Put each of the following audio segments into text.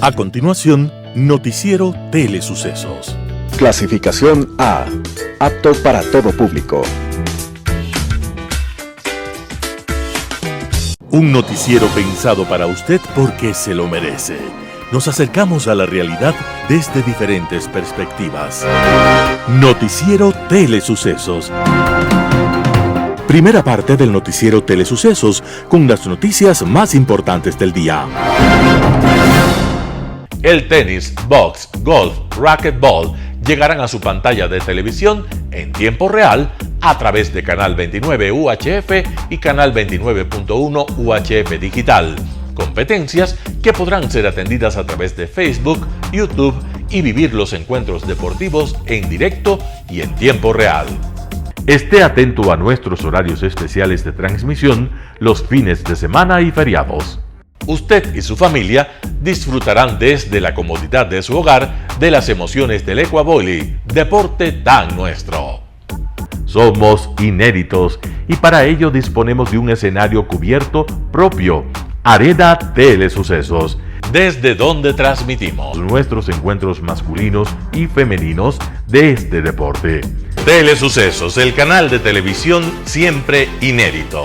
A continuación, Noticiero Telesucesos. Clasificación A. Apto para todo público. Un noticiero pensado para usted porque se lo merece. Nos acercamos a la realidad desde diferentes perspectivas. Noticiero Telesucesos. Primera parte del Noticiero Telesucesos con las noticias más importantes del día. El tenis, box, golf, racquetball llegarán a su pantalla de televisión en tiempo real a través de Canal 29 UHF y Canal 29.1 UHF Digital. Competencias que podrán ser atendidas a través de Facebook, YouTube y vivir los encuentros deportivos en directo y en tiempo real. Esté atento a nuestros horarios especiales de transmisión los fines de semana y feriados. Usted y su familia disfrutarán desde la comodidad de su hogar de las emociones del Ecuavolley, deporte tan nuestro. Somos inéditos y para ello disponemos de un escenario cubierto propio, Arena Telesucesos, desde donde transmitimos nuestros encuentros masculinos y femeninos de este deporte. Telesucesos, el canal de televisión siempre inédito.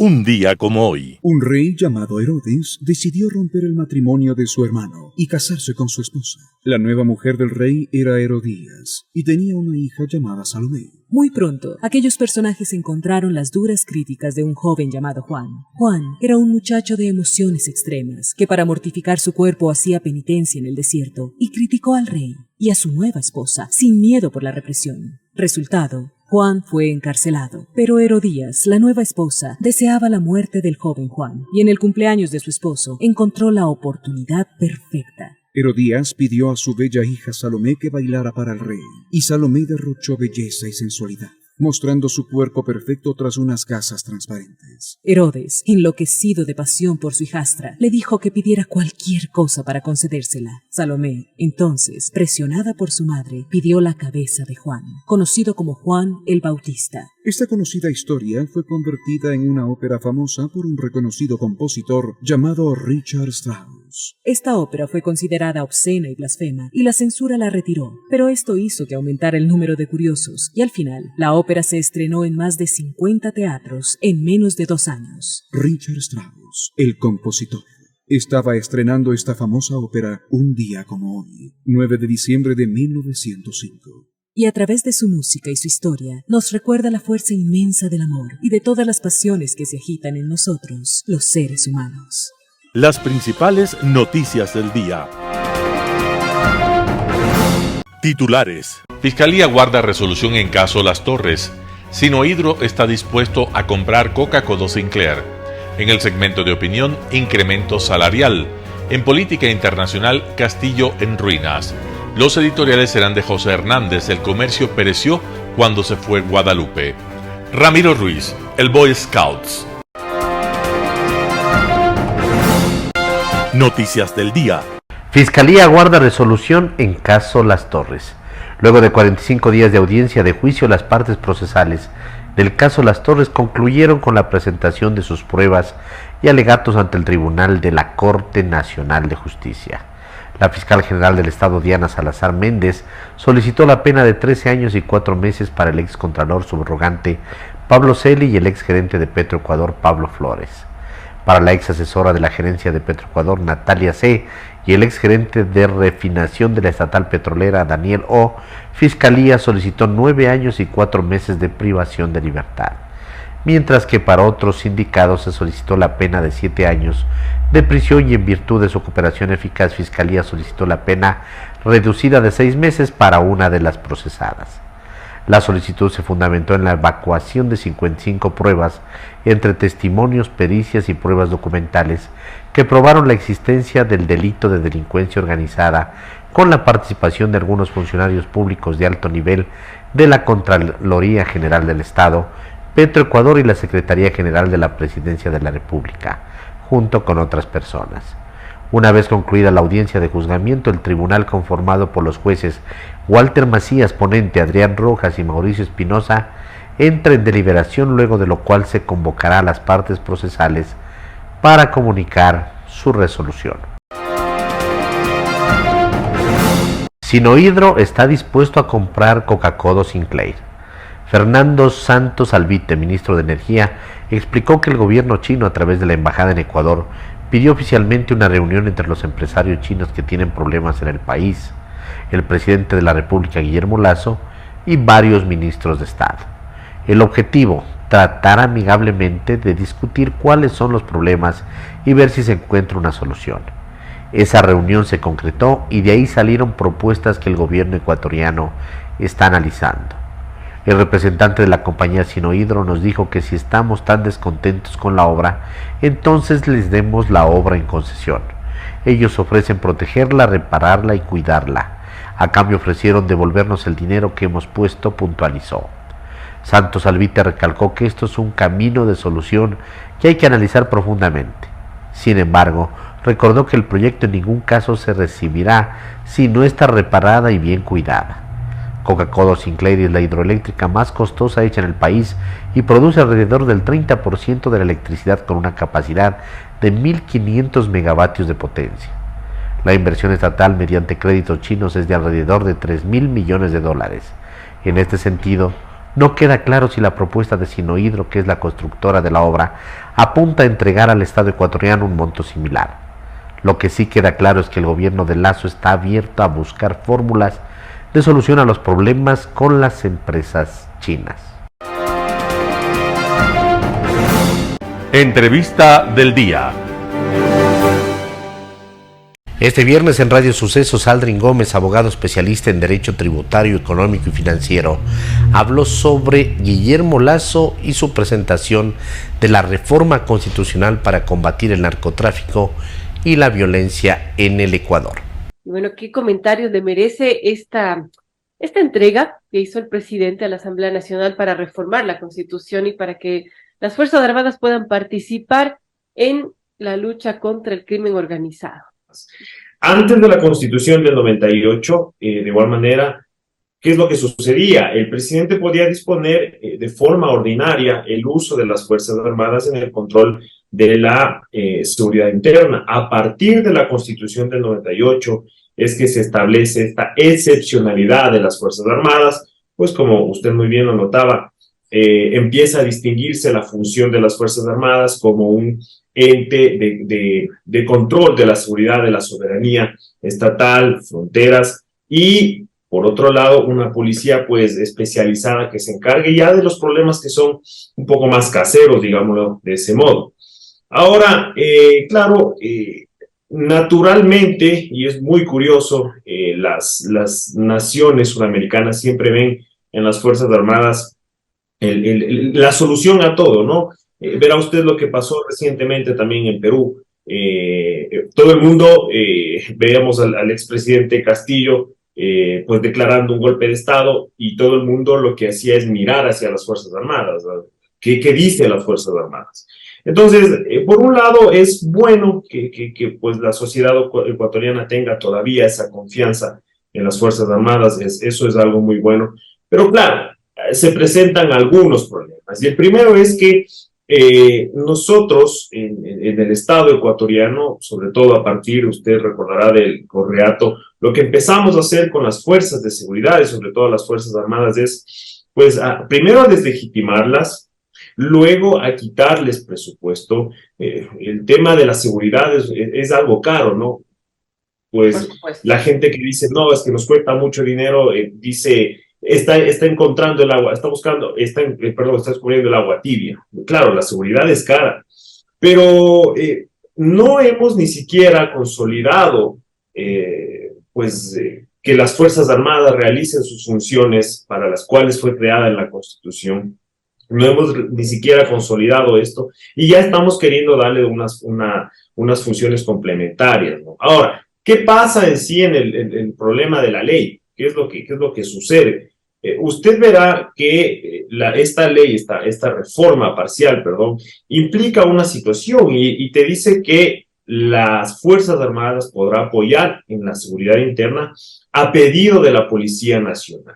Un día como hoy. Un rey llamado Herodes decidió romper el matrimonio de su hermano y casarse con su esposa. La nueva mujer del rey era Herodías y tenía una hija llamada Salomé. Muy pronto, aquellos personajes encontraron las duras críticas de un joven llamado Juan. Juan era un muchacho de emociones extremas que para mortificar su cuerpo hacía penitencia en el desierto y criticó al rey y a su nueva esposa sin miedo por la represión. Resultado: Juan fue encarcelado, pero Herodías, la nueva esposa, deseaba la muerte del joven Juan y en el cumpleaños de su esposo encontró la oportunidad perfecta. Herodías pidió a su bella hija Salomé que bailara para el rey, y Salomé derrochó belleza y sensualidad, mostrando su cuerpo perfecto tras unas gasas transparentes. Herodes, enloquecido de pasión por su hijastra, le dijo que pidiera cualquier cosa para concedérsela. Salomé, entonces, presionada por su madre, pidió la cabeza de Juan, conocido como Juan el Bautista. Esta conocida historia fue convertida en una ópera famosa por un reconocido compositor llamado Richard Strauss. Esta ópera fue considerada obscena y blasfema, y la censura la retiró, pero esto hizo que aumentara el número de curiosos, y al final, la ópera se estrenó en más de 50 teatros en menos de 2 años. Richard Strauss, el compositor, estaba estrenando esta famosa ópera un día como hoy, 9 de diciembre de 1905. Y a través de su música y su historia, nos recuerda la fuerza inmensa del amor y de todas las pasiones que se agitan en nosotros, los seres humanos. Las principales noticias del día. Titulares. Fiscalía guarda resolución en caso Las Torres. Sinohydro está dispuesto a comprar Coca-Cola Sinclair. En el segmento de opinión, incremento salarial. En política internacional, Castillo en ruinas. Los editoriales serán de José Hernández. El comercio pereció cuando se fue Guadalupe. Ramiro Ruiz, el Boy Scouts. Noticias del día. Fiscalía guarda resolución en caso Las Torres. Luego de 45 días de audiencia de juicio, las partes procesales del caso Las Torres concluyeron con la presentación de sus pruebas y alegatos ante el Tribunal de la Corte Nacional de Justicia. La fiscal general del Estado, Diana Salazar Méndez, solicitó la pena de 13 años y 4 meses para el excontralor subrogante Pablo Celi y el exgerente de Petroecuador, Pablo Flores. Para la ex asesora de la gerencia de Petroecuador, Natalia C., y el exgerente de refinación de la estatal petrolera, Daniel O., Fiscalía solicitó 9 años y 4 meses de privación de libertad, mientras que para otros sindicados se solicitó la pena de 7 años de prisión y en virtud de su cooperación eficaz, Fiscalía solicitó la pena reducida de 6 meses para una de las procesadas. La solicitud se fundamentó en la evacuación de 55 pruebas, entre testimonios, pericias y pruebas documentales, que probaron la existencia del delito de delincuencia organizada con la participación de algunos funcionarios públicos de alto nivel de la Contraloría General del Estado, Petroecuador y la Secretaría General de la Presidencia de la República, junto con otras personas. Una vez concluida la audiencia de juzgamiento, el tribunal, conformado por los jueces Walter Macías, ponente, Adrián Rojas y Mauricio Espinosa, entra en deliberación, luego de lo cual se convocará a las partes procesales para comunicar su resolución. Sinohydro está dispuesto a comprar Coca-Cola Sinclair. Fernando Santos Albite, ministro de Energía, explicó que el gobierno chino, a través de la embajada en Ecuador, pidió oficialmente una reunión entre los empresarios chinos que tienen problemas en el país, el presidente de la República, Guillermo Lasso, y varios ministros de Estado. El objetivo, tratar amigablemente de discutir cuáles son los problemas y ver si se encuentra una solución. Esa reunión se concretó y de ahí salieron propuestas que el gobierno ecuatoriano está analizando. El representante de la compañía Sinohydro nos dijo que si estamos tan descontentos con la obra, entonces les demos la obra en concesión. Ellos ofrecen protegerla, repararla y cuidarla. A cambio ofrecieron devolvernos el dinero que hemos puesto, puntualizó. Santos Albite recalcó que esto es un camino de solución que hay que analizar profundamente. Sin embargo, recordó que el proyecto en ningún caso se recibirá si no está reparada y bien cuidada. Coca-Cola Sinclair es la hidroeléctrica más costosa hecha en el país y produce alrededor del 30% de la electricidad con una capacidad de 1.500 megavatios de potencia. La inversión estatal mediante créditos chinos es de alrededor de 3.000 millones de dólares. En este sentido, no queda claro si la propuesta de Sinohydro, que es la constructora de la obra, apunta a entregar al Estado ecuatoriano un monto similar. Lo que sí queda claro es que el gobierno de Lasso está abierto a buscar fórmulas de solución a los problemas con las empresas chinas. Entrevista del día. Este viernes en Radio Sucesos, Aldrin Gómez, abogado especialista en Derecho Tributario, Económico y Financiero, habló sobre Guillermo Lasso y su presentación de la reforma constitucional para combatir el narcotráfico y la violencia en el Ecuador. Bueno, ¿qué comentarios le merece esta entrega que hizo el presidente a la Asamblea Nacional para reformar la Constitución y para que las Fuerzas Armadas puedan participar en la lucha contra el crimen organizado? Antes de la Constitución del 98, de igual manera, ¿qué es lo que sucedía? El presidente podía disponer de forma ordinaria el uso de las Fuerzas Armadas en el control de la seguridad interna. A partir de la Constitución del 98 es que se establece esta excepcionalidad de las Fuerzas Armadas, pues como usted muy bien lo notaba, empieza a distinguirse la función de las Fuerzas Armadas como un ente de control de la seguridad, de la soberanía estatal, fronteras, y por otro lado una policía pues especializada que se encargue ya de los problemas que son un poco más caseros, digámoslo de ese modo. Ahora, claro, naturalmente, y es muy curioso, las naciones sudamericanas siempre ven en las Fuerzas Armadas la solución a todo, ¿no? Verá usted lo que pasó recientemente también en Perú. Todo el mundo, veíamos al expresidente Castillo, pues declarando un golpe de Estado, y todo el mundo lo que hacía es mirar hacia las Fuerzas Armadas, ¿no? ¿Qué dicen las Fuerzas Armadas? Entonces, por un lado, es bueno que pues la sociedad ecuatoriana tenga todavía esa confianza en las Fuerzas Armadas, eso es algo muy bueno, pero claro, se presentan algunos problemas, y el primero es que nosotros en el Estado ecuatoriano, sobre todo a partir, usted recordará, del Correato, lo que empezamos a hacer con las fuerzas de seguridad y sobre todo las Fuerzas Armadas es, pues, primero a deslegitimarlas, luego a quitarles presupuesto. El tema de la seguridad es algo caro, ¿no? Pues la gente que dice, no, es que nos cuesta mucho dinero, dice, está encontrando el agua, está descubriendo el agua tibia. Claro, la seguridad es cara, pero no hemos ni siquiera consolidado, que las Fuerzas Armadas realicen sus funciones para las cuales fue creada en la Constitución. No hemos ni siquiera consolidado esto y ya estamos queriendo darle unas funciones complementarias, ¿no? Ahora, ¿qué pasa en sí en el problema de la ley? ¿Qué es lo que sucede? Usted verá que esta ley, esta reforma parcial, implica una situación y te dice que las Fuerzas Armadas podrán apoyar en la seguridad interna a pedido de la Policía Nacional.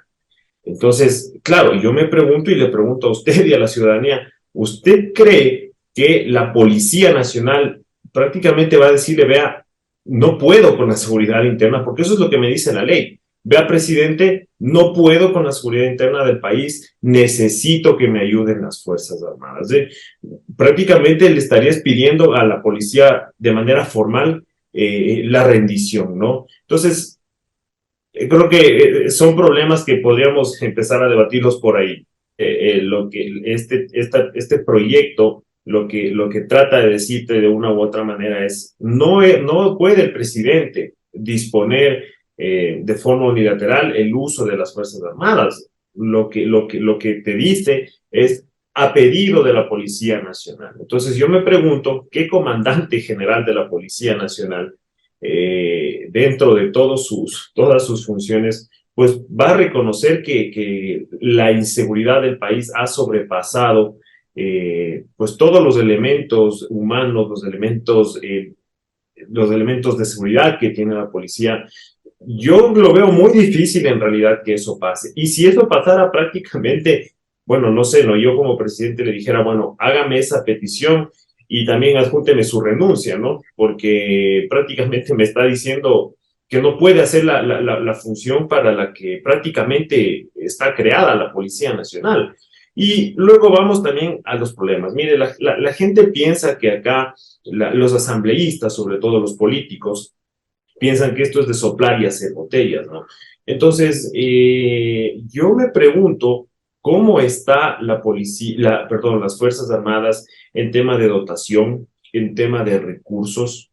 Entonces, claro, yo me pregunto y le pregunto a usted y a la ciudadanía, ¿usted cree que la Policía Nacional prácticamente va a decirle, vea, no puedo con la seguridad interna, porque eso es lo que me dice la ley? Vea, presidente, no puedo con la seguridad interna del país, necesito que me ayuden las Fuerzas Armadas. Prácticamente le estarías pidiendo a la policía de manera formal la rendición, ¿no? Entonces, creo que son problemas que podríamos empezar a debatirlos por ahí. Lo que este proyecto lo que trata de decirte de una u otra manera es, no puede el presidente disponer de forma unilateral el uso de las Fuerzas Armadas. Lo que te dice es a pedido de la Policía Nacional. Entonces yo me pregunto, ¿qué comandante general de la Policía Nacional, dentro de todas sus funciones, pues va a reconocer que la inseguridad del país ha sobrepasado pues todos los elementos humanos, los elementos de seguridad que tiene la policía? Yo lo veo muy difícil en realidad que eso pase. Y si eso pasara prácticamente, bueno, no sé, no, yo como presidente le dijera, bueno, hágame esa petición y también adjúnteme su renuncia, ¿no? Porque prácticamente me está diciendo que no puede hacer la función para la que prácticamente está creada la Policía Nacional. Y luego vamos también a los problemas. Mire, la gente piensa que acá los asambleístas, sobre todo los políticos, piensan que esto es de soplar y hacer botellas, ¿no? Entonces, yo me pregunto cómo está las Fuerzas Armadas en tema de dotación, en tema de recursos.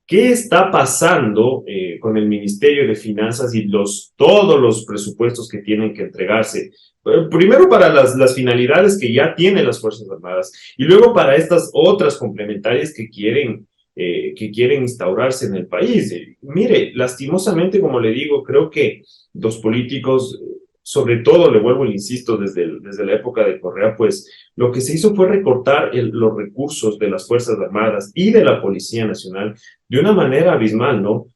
¿Qué está pasando con el Ministerio de Finanzas y todos los presupuestos que tienen que entregarse? Primero para las finalidades que ya tienen las Fuerzas Armadas y luego para estas otras complementarias que quieren instaurarse en el país. Mire, lastimosamente, como le digo, creo que los políticos, sobre todo, le vuelvo e insisto, desde la época de Correa, pues lo que se hizo fue recortar los recursos de las Fuerzas Armadas y de la Policía Nacional de una manera abismal, ¿no?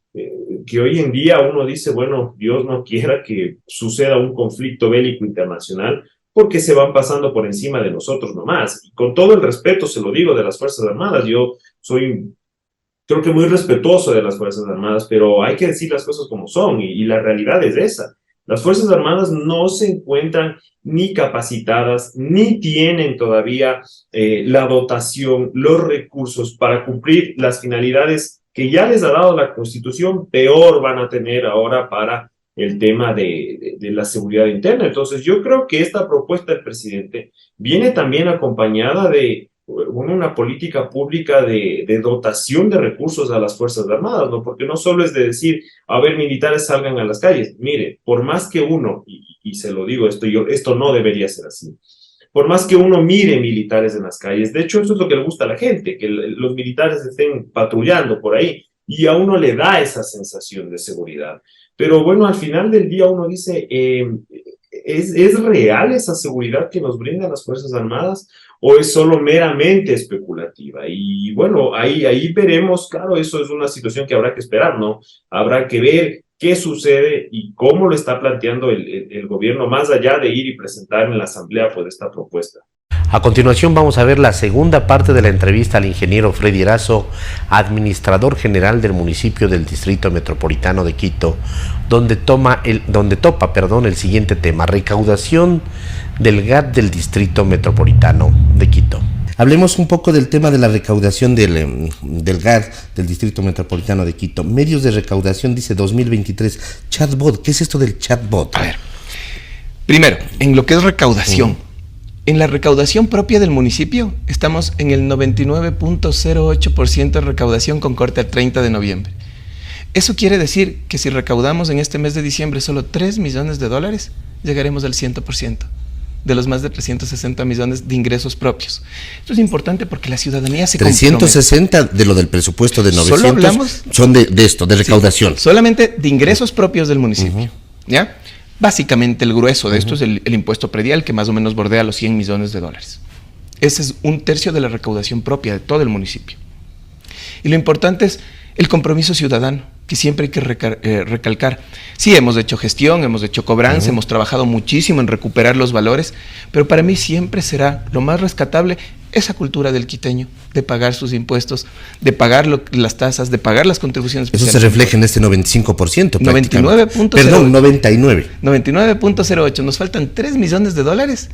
Que hoy en día uno dice, bueno, Dios no quiera que suceda un conflicto bélico internacional, porque se van pasando por encima de nosotros nomás. Y con todo el respeto se lo digo de las Fuerzas Armadas, yo creo que muy respetuoso de las Fuerzas Armadas, pero hay que decir las cosas como son, y la realidad es esa. Las Fuerzas Armadas no se encuentran ni capacitadas, ni tienen todavía la dotación, los recursos para cumplir las finalidades que ya les ha dado la Constitución. Peor van a tener ahora para el tema de la seguridad interna. Entonces yo creo que esta propuesta del presidente viene también acompañada de una política pública de dotación de recursos a las Fuerzas Armadas, ¿no? Porque no solo es de decir, a ver, militares salgan a las calles. Mire, por más que uno, y se lo digo, esto no debería ser así, por más que uno mire militares en las calles, de hecho eso es lo que le gusta a la gente, que los militares estén patrullando por ahí, y a uno le da esa sensación de seguridad. Pero bueno, al final del día uno dice, ¿es real esa seguridad que nos brindan las Fuerzas Armadas o es solo meramente especulativa? Y bueno, ahí veremos. Claro, eso es una situación que habrá que esperar, ¿no? Habrá que ver qué sucede y cómo lo está planteando el gobierno, más allá de ir y presentar en la asamblea pues esta propuesta. A continuación vamos a ver la segunda parte de la entrevista al ingeniero Freddy Erazo, administrador general del municipio del Distrito Metropolitano de Quito, donde topa el siguiente tema: recaudación del GAT del Distrito Metropolitano de Quito. Hablemos un poco del tema de la recaudación del GAT del Distrito Metropolitano de Quito. Medios de recaudación, dice 2023. Chatbot, ¿qué es esto del chatbot? A ver, primero, en lo que es recaudación. En la recaudación propia del municipio estamos en el 99.08% de recaudación con corte al 30 de noviembre. Eso quiere decir que si recaudamos en este mes de diciembre solo $3 millones, llegaremos al 100% de los más de 360 millones de ingresos propios. Esto es importante porque la ciudadanía se 360 compromete. De lo del presupuesto de 900 solo hablamos, son de esto, de recaudación. Sí, solamente de ingresos propios del municipio. ¿Ya? Básicamente el grueso de esto es el impuesto predial, que más o menos bordea los $100 millones. Ese es 1/3 de la recaudación propia de todo el municipio. Y lo importante es El compromiso ciudadano, que siempre hay que recalcar. Sí, hemos hecho gestión, hemos hecho cobranza, hemos trabajado muchísimo en recuperar los valores, pero para mí siempre será lo más rescatable esa cultura del quiteño, de pagar sus impuestos, de pagar las tasas, de pagar las contribuciones especiales. Eso se refleja en este 95%. 99.08. Perdón, 99. 99.08. Nos faltan 3 millones de dólares.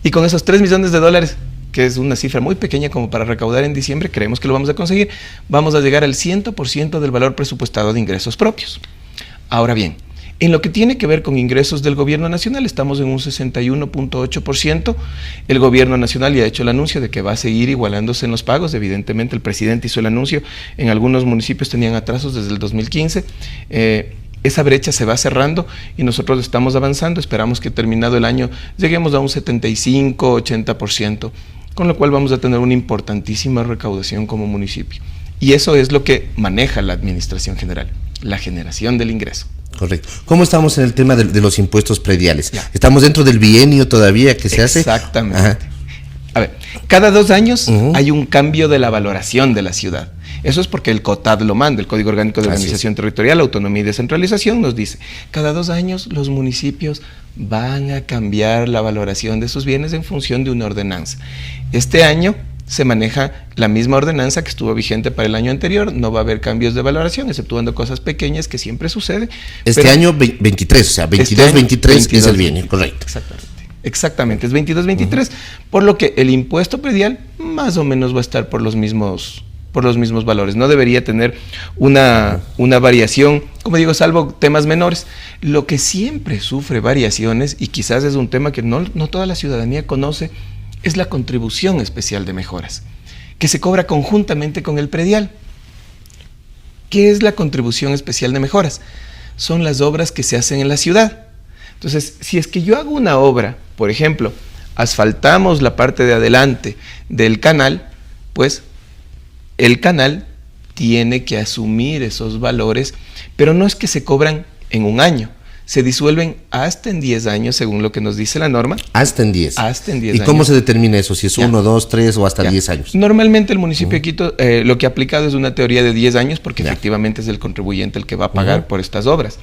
Y con esos 3 millones de dólares, que es una cifra muy pequeña como para recaudar en diciembre, creemos que lo vamos a conseguir, vamos a llegar al 100% del valor presupuestado de ingresos propios. Ahora bien, en lo que tiene que ver con ingresos del gobierno nacional, estamos en un 61.8%. El gobierno nacional ya ha hecho el anuncio de que va a seguir igualándose en los pagos. Evidentemente, el presidente hizo el anuncio. En algunos municipios tenían atrasos desde el 2015. Esa brecha se va cerrando y nosotros estamos avanzando. Esperamos que terminado el año lleguemos a un 75-80%, con lo cual vamos a tener una importantísima recaudación como municipio. Y eso es lo que maneja la administración general, la generación del ingreso. Correcto. ¿Cómo estamos en el tema de los impuestos prediales? Ya. ¿Estamos dentro del bienio todavía que se hace? Exactamente. Ajá. A ver, cada 2 años hay un cambio de la valoración de la ciudad. Eso es porque el COTAD lo manda, el Código Orgánico de Organización Territorial, Autonomía y Descentralización, nos dice, cada 2 años los municipios van a cambiar la valoración de sus bienes en función de una ordenanza. Este año se maneja la misma ordenanza que estuvo vigente para el año anterior, no va a haber cambios de valoración, exceptuando cosas pequeñas que siempre sucede. Este año 23, o sea, 22-23 es el bienio, correcto. Exactamente, es 22-23, por lo que el impuesto predial más o menos va a estar por los mismos valores, no debería tener una variación, como digo, salvo temas menores. Lo que siempre sufre variaciones, y quizás es un tema que no toda la ciudadanía conoce, es la contribución especial de mejoras, que se cobra conjuntamente con el predial. ¿Qué es la contribución especial de mejoras? Son las obras que se hacen en la ciudad. Entonces, si es que yo hago una obra, por ejemplo, asfaltamos la parte de adelante del canal, pues el canal tiene que asumir esos valores, pero no es que se cobran en un año, se disuelven hasta en 10 años, según lo que nos dice la norma. Hasta en 10. Hasta en 10 años. ¿Y cómo se determina eso? Si es 1, 2, 3 o hasta 10 años. Normalmente el municipio de Quito lo que ha aplicado es una teoría de 10 años, porque efectivamente es el contribuyente el que va a pagar por estas obras.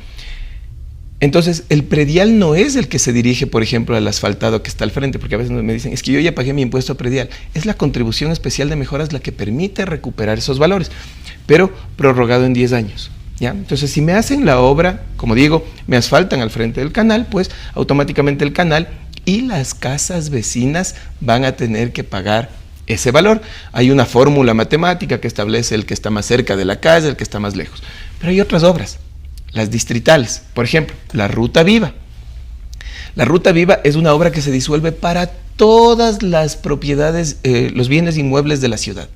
Entonces, el predial no es el que se dirige, por ejemplo, al asfaltado que está al frente, porque a veces me dicen, es que yo ya pagué mi impuesto predial. Es la contribución especial de mejoras la que permite recuperar esos valores, pero prorrogado en 10 años. ¿Ya? Entonces, si me hacen la obra, como digo, me asfaltan al frente del canal, pues automáticamente el canal y las casas vecinas van a tener que pagar ese valor. Hay una fórmula matemática que establece el que está más cerca de la calle, el que está más lejos. Pero hay otras obras, las distritales, por ejemplo, la Ruta Viva. La Ruta Viva es una obra que se disuelve para todas las propiedades, los bienes inmuebles de la ciudad.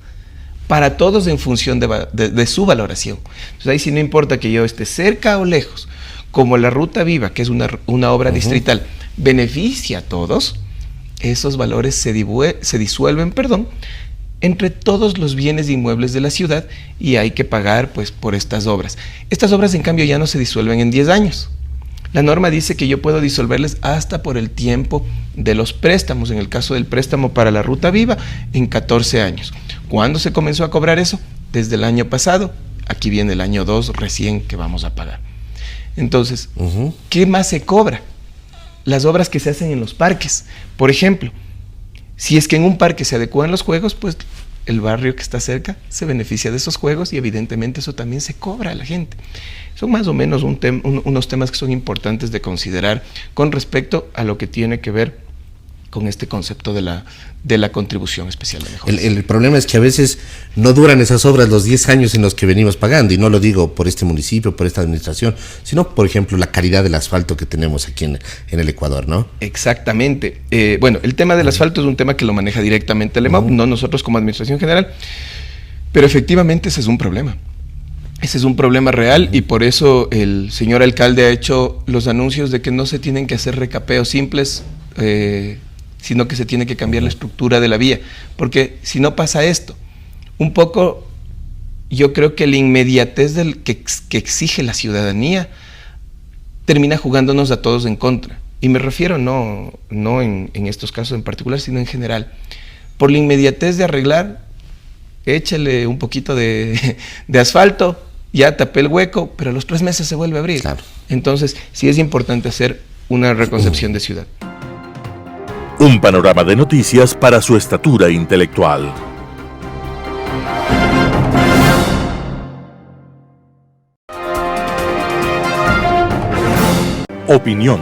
Para todos en función de su valoración. Entonces ahí sí no importa que yo esté cerca o lejos, como la Ruta Viva, que es una obra distrital, beneficia a todos, esos valores se disuelven, entre todos los bienes inmuebles de la ciudad y hay que pagar pues por estas obras. Estas obras en cambio ya no se disuelven en 10 años. La norma dice que yo puedo disolverles hasta por el tiempo de los préstamos, en el caso del préstamo para la Ruta Viva, en 14 años. ¿Cuándo se comenzó a cobrar eso? Desde el año pasado. Aquí viene el año 2 recién que vamos a pagar. Entonces, ¿qué más se cobra? Las obras que se hacen en los parques. Por ejemplo, si es que en un parque se adecúan los juegos, pues el barrio que está cerca se beneficia de esos juegos y evidentemente eso también se cobra a la gente. Son más o menos unos temas que son importantes de considerar con respecto a lo que tiene que ver con este concepto de la contribución especial de mejoras. El problema es que a veces no duran esas obras los 10 años en los que venimos pagando, y no lo digo por este municipio, por esta administración, sino, por ejemplo, la calidad del asfalto que tenemos aquí en el Ecuador, ¿no? Exactamente. Bueno, el tema del asfalto es un tema que lo maneja directamente el EMAUP, no nosotros como Administración General, pero efectivamente ese es un problema. Ese es un problema real y por eso el señor alcalde ha hecho los anuncios de que no se tienen que hacer recapeos simples, sino que se tiene que cambiar la estructura de la vía, porque si no pasa esto, un poco yo creo que la inmediatez que exige la ciudadanía termina jugándonos a todos en contra, y me refiero no en estos casos en particular, sino en general, por la inmediatez de arreglar, échele un poquito de asfalto, ya tapé el hueco, pero a los 3 meses se vuelve a abrir. Claro. Entonces, sí es importante hacer una reconcepción de ciudad. Un panorama de noticias para su estatura intelectual. Opinión.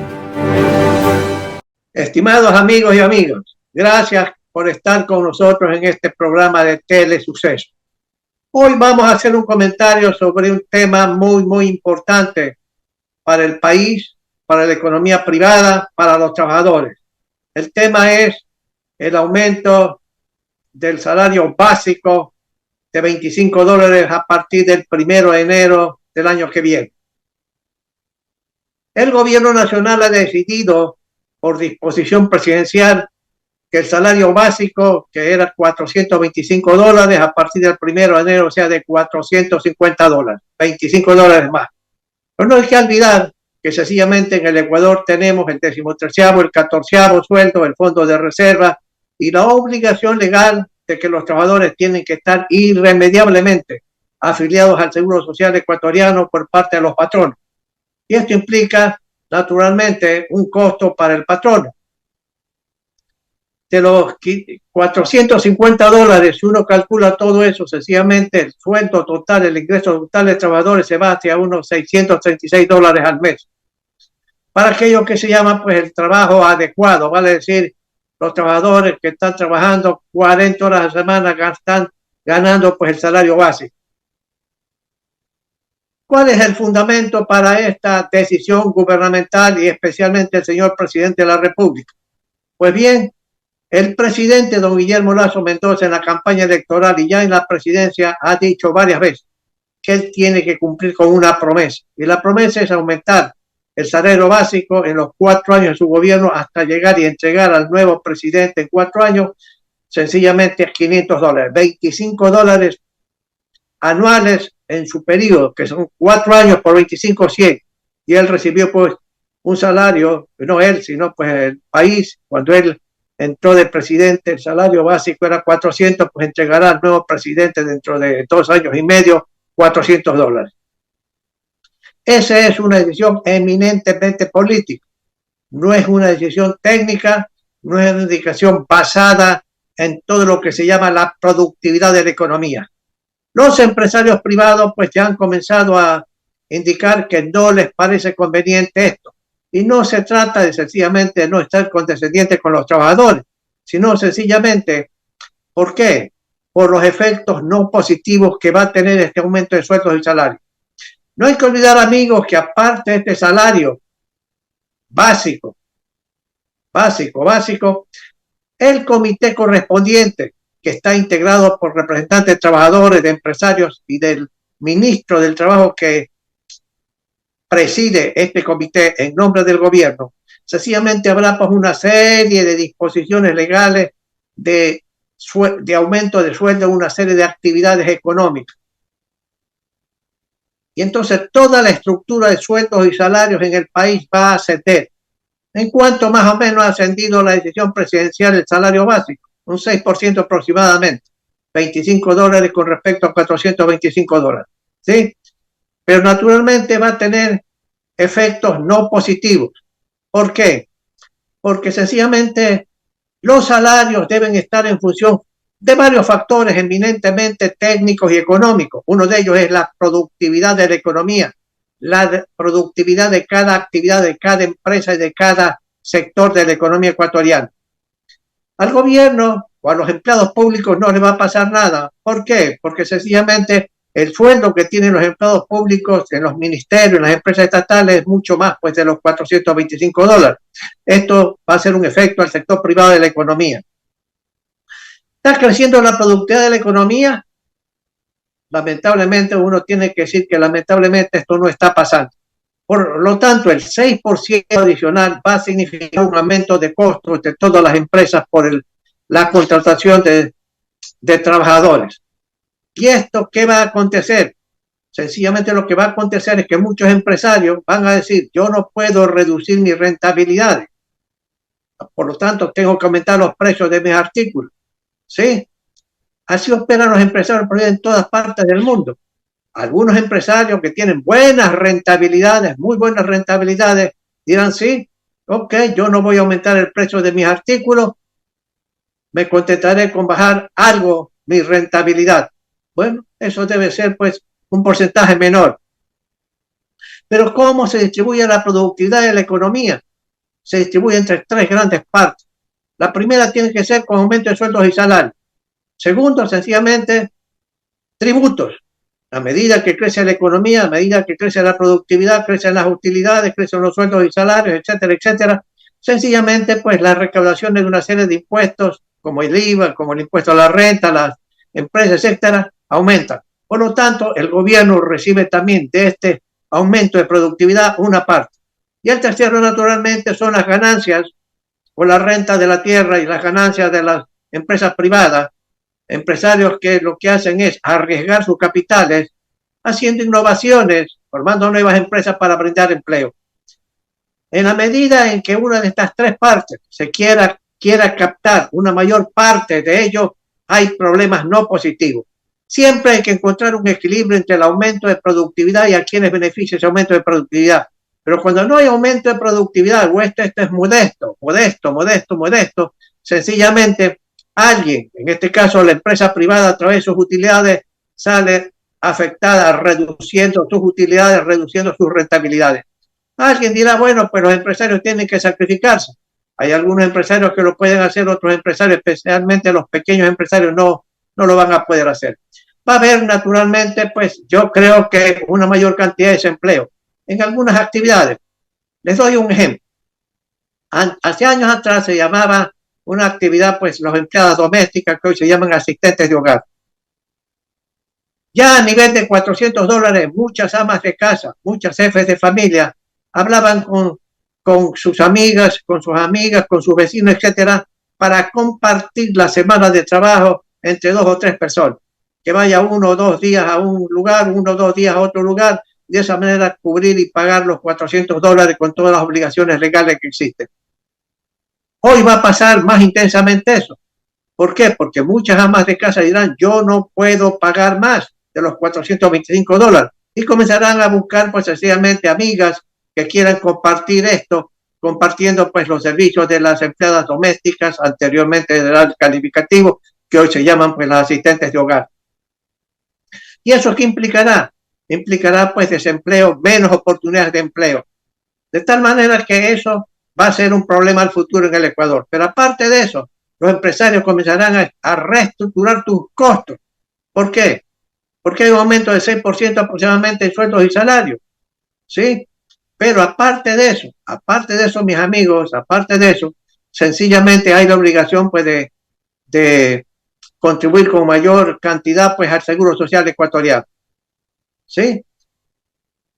Estimados amigos y amigas, gracias por estar con nosotros en este programa de Telesuceso. Hoy vamos a hacer un comentario sobre un tema muy importante para el país, para la economía privada, para los trabajadores. El tema es el aumento del salario básico de $25 a partir del 1 de enero del año que viene. El gobierno nacional ha decidido, por disposición presidencial, que el salario básico, que era $425, a partir del 1 de enero sea de $450, $25 más. Pero no hay que olvidar que sencillamente en el Ecuador tenemos el 13º, el 14º sueldo, el fondo de reserva y la obligación legal de que los trabajadores tienen que estar irremediablemente afiliados al Seguro Social ecuatoriano por parte de los patronos. Y esto implica, naturalmente, un costo para el patrono. De los $450, si uno calcula todo eso, sencillamente el sueldo total, el ingreso total de trabajadores se va hacia unos $636 al mes. Para aquello que se llama pues el trabajo adecuado, vale decir, los trabajadores que están trabajando 40 horas a la semana están ganando pues el salario básico. ¿Cuál es el fundamento para esta decisión gubernamental y especialmente el señor presidente de la República? Pues bien, el presidente don Guillermo Lasso Mendoza en la campaña electoral y ya en la presidencia ha dicho varias veces que él tiene que cumplir con una promesa. Y la promesa es aumentar el salario básico en los 4 años de su gobierno hasta llegar y entregar al nuevo presidente en 4 años sencillamente $500, $25 anuales en su periodo, que son 4 años por 25, 100. Y él recibió pues un salario, no él, sino pues el país, cuando él entró de presidente, el salario básico era 400, pues entregará al nuevo presidente dentro de 2 años y medio $400. Esa es una decisión eminentemente política, no es una decisión técnica, no es una decisión basada en todo lo que se llama la productividad de la economía. Los empresarios privados pues ya han comenzado a indicar que no les parece conveniente esto. Y no se trata de sencillamente de no estar condescendientes con los trabajadores, sino sencillamente, ¿por qué? Por los efectos no positivos que va a tener este aumento de sueldos y salarios. No hay que olvidar, amigos, que aparte de este salario básico, el comité correspondiente, que está integrado por representantes de trabajadores, de empresarios y del ministro del Trabajo que preside este comité en nombre del gobierno, sencillamente habrá pues una serie de disposiciones legales de aumento de sueldo, una serie de actividades económicas. Y entonces toda la estructura de sueldos y salarios en el país va a ascender. ¿En cuánto más o menos ha ascendido la decisión presidencial del salario básico? Un 6% aproximadamente, $25 con respecto a $425, ¿sí? Pero naturalmente va a tener efectos no positivos. ¿Por qué? Porque sencillamente los salarios deben estar en función de varios factores eminentemente técnicos y económicos. Uno de ellos es la productividad de la economía, la productividad de cada actividad, de cada empresa y de cada sector de la economía ecuatoriana. Al gobierno o a los empleados públicos no les va a pasar nada. ¿Por qué? Porque sencillamente el sueldo que tienen los empleados públicos en los ministerios, en las empresas estatales, es mucho más pues de los $425. Esto va a ser un efecto al sector privado de la economía. ¿Está creciendo la productividad de la economía? Lamentablemente uno tiene que decir que lamentablemente esto no está pasando. Por lo tanto, el 6% adicional va a significar un aumento de costos de todas las empresas por la contratación de trabajadores. ¿Y esto qué va a acontecer? Sencillamente lo que va a acontecer es que muchos empresarios van a decir, yo no puedo reducir mis rentabilidades. Por lo tanto, tengo que aumentar los precios de mis artículos. ¿Sí? Así operan los empresarios en todas partes del mundo. Algunos empresarios que tienen buenas rentabilidades, muy buenas rentabilidades, dirán, sí, ok, yo no voy a aumentar el precio de mis artículos, me contentaré con bajar algo mi rentabilidad. Bueno, eso debe ser pues un porcentaje menor. Pero ¿cómo se distribuye la productividad de la economía? Se distribuye entre tres grandes partes. La primera tiene que ser con aumento de sueldos y salarios. Segundo, sencillamente, tributos. A medida que crece la economía, a medida que crece la productividad, crecen las utilidades, crecen los sueldos y salarios, etcétera, etcétera. Sencillamente, pues la recaudación de una serie de impuestos, como el IVA, como el impuesto a la renta, las empresas, etcétera, aumentan. Por lo tanto, el gobierno recibe también de este aumento de productividad una parte. Y el tercero, naturalmente, son las ganancias por la renta de la tierra y las ganancias de las empresas privadas, empresarios que lo que hacen es arriesgar sus capitales, haciendo innovaciones, formando nuevas empresas para brindar empleo. En la medida en que una de estas tres partes se quiera captar una mayor parte de ello, hay problemas no positivos. Siempre hay que encontrar un equilibrio entre el aumento de productividad y a quienes beneficia ese aumento de productividad. Pero cuando no hay aumento de productividad, o esto es modesto, sencillamente alguien, en este caso la empresa privada a través de sus utilidades, sale afectada reduciendo sus utilidades, reduciendo sus rentabilidades. Alguien dirá, bueno, pues los empresarios tienen que sacrificarse. Hay algunos empresarios que lo pueden hacer, otros empresarios, especialmente los pequeños empresarios, no lo van a poder hacer. Va a haber naturalmente, pues yo creo que una mayor cantidad de desempleo en algunas actividades. Les doy un ejemplo. Hace años atrás se llamaba una actividad, pues los empleadas domésticas, que hoy se llaman asistentes de hogar. Ya a nivel de $400, muchas amas de casa, muchas jefes de familia, hablaban con sus amigas, con sus vecinos, etcétera, para compartir la semana de trabajo entre 2 o 3 personas. Que vaya 1 o 2 días a un lugar, 1 o 2 días a otro lugar, de esa manera cubrir y pagar los $400 con todas las obligaciones legales que existen. Hoy va a pasar más intensamente eso. ¿Por qué? Porque muchas amas de casa dirán, yo no puedo pagar más de los $425 y comenzarán a buscar pues sencillamente amigas que quieran compartir esto, compartiendo pues los servicios de las empleadas domésticas, anteriormente del calificativo, que hoy se llaman pues las asistentes de hogar. ¿Y eso qué implicará? Implicará pues desempleo, menos oportunidades de empleo. De tal manera que eso va a ser un problema al futuro en el Ecuador. Pero aparte de eso, los empresarios comenzarán a reestructurar sus costos. ¿Por qué? Porque hay un aumento de 6% aproximadamente en sueldos y salarios. ¿Sí? Pero aparte de eso, mis amigos, aparte de eso, sencillamente hay la obligación pues de contribuir con mayor cantidad pues al Seguro Social ecuatoriano. ¿Sí?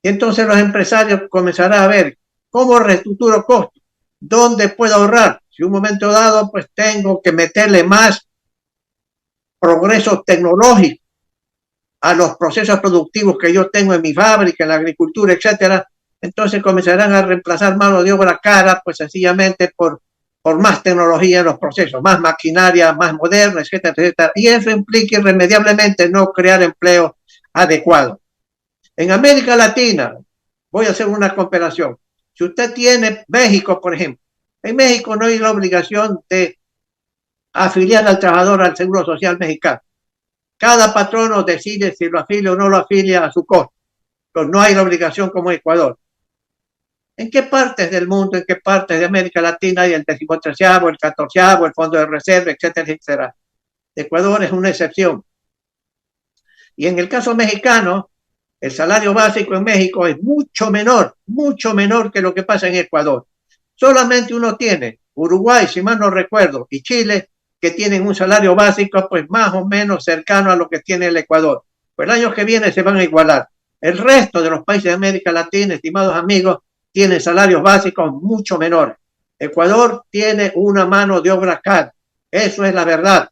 Y entonces los empresarios comenzarán a ver cómo reestructuro costos, dónde puedo ahorrar. Si un momento dado pues tengo que meterle más progreso tecnológico a los procesos productivos que yo tengo en mi fábrica, en la agricultura, etcétera, entonces comenzarán a reemplazar mano de obra cara pues sencillamente por más tecnología en los procesos, más maquinaria, más moderna, etcétera, etcétera. Y eso implica irremediablemente no crear empleo adecuado. En América Latina, voy a hacer una comparación. Si usted tiene México, por ejemplo, en México no hay la obligación de afiliar al trabajador al Seguro Social mexicano. Cada patrono decide si lo afilia o no lo afilia a su costo. Pero no hay la obligación como Ecuador. ¿En qué partes del mundo, en qué partes de América Latina hay el 13º, el 14º, el Fondo de Reserva, etcétera, etcétera? Ecuador es una excepción. Y en el caso mexicano, el salario básico en México es mucho menor que lo que pasa en Ecuador. Solamente uno tiene Uruguay, si mal no recuerdo, y Chile, que tienen un salario básico pues más o menos cercano a lo que tiene el Ecuador. Pues el año que viene se van a igualar. El resto de los países de América Latina, estimados amigos, tienen salarios básicos mucho menores. Ecuador tiene una mano de obra cara. Eso es la verdad.